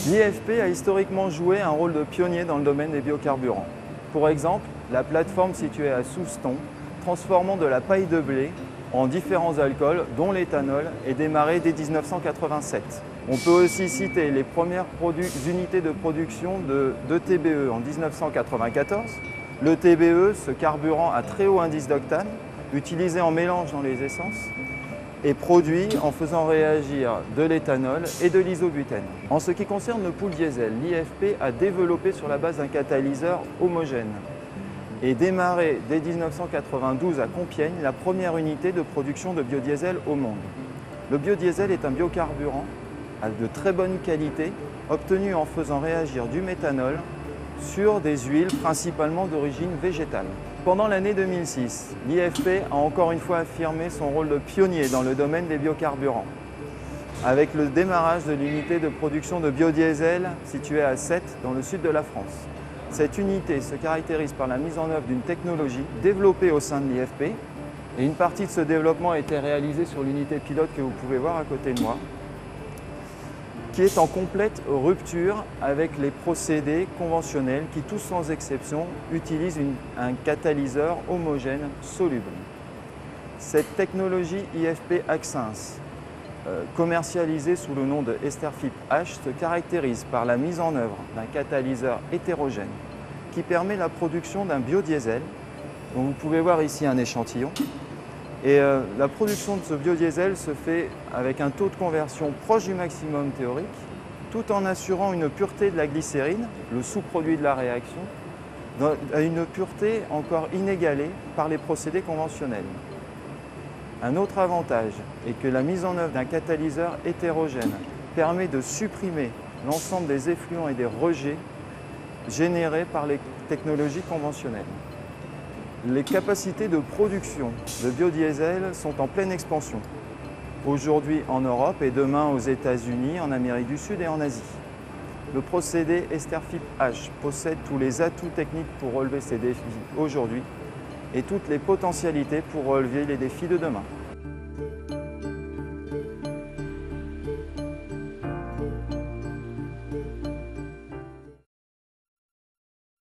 L'IFP a historiquement joué un rôle de pionnier dans le domaine des biocarburants. Pour exemple, la plateforme située à Souston, transformant de la paille de blé en différents alcools, dont l'éthanol, est démarrée dès 1987. On peut aussi citer les premières unités de production de TBE en 1994. Le TBE, ce carburant à très haut indice d'octane, utilisé en mélange dans les essences, est produit en faisant réagir de l'éthanol et de l'isobutène. En ce qui concerne le pool diesel, l'IFP a développé sur la base d'un catalyseur homogène et démarré dès 1992 à Compiègne la première unité de production de biodiesel au monde. Le biodiesel est un biocarburant de très bonne qualité, obtenu en faisant réagir du méthanol sur des huiles principalement d'origine végétale. Pendant l'année 2006, l'IFP a encore une fois affirmé son rôle de pionnier dans le domaine des biocarburants, avec le démarrage de l'unité de production de biodiesel située à Sète, dans le sud de la France. Cette unité se caractérise par la mise en œuvre d'une technologie développée au sein de l'IFP, et une partie de ce développement a été réalisée sur l'unité pilote que vous pouvez voir à côté de moi, qui est en complète rupture avec les procédés conventionnels qui, tous sans exception, utilisent un catalyseur homogène soluble. Cette technologie IFP Axens, commercialisée sous le nom de Esterfip H, se caractérise par la mise en œuvre d'un catalyseur hétérogène qui permet la production d'un biodiesel, dont vous pouvez voir ici un échantillon. Et la production de ce biodiesel se fait avec un taux de conversion proche du maximum théorique, tout en assurant une pureté de la glycérine, le sous-produit de la réaction, à une pureté encore inégalée par les procédés conventionnels. Un autre avantage est que la mise en œuvre d'un catalyseur hétérogène permet de supprimer l'ensemble des effluents et des rejets générés par les technologies conventionnelles. Les capacités de production de biodiesel sont en pleine expansion, aujourd'hui en Europe et demain aux États-Unis, en Amérique du Sud et en Asie. Le procédé Esterfip H possède tous les atouts techniques pour relever ces défis aujourd'hui et toutes les potentialités pour relever les défis de demain.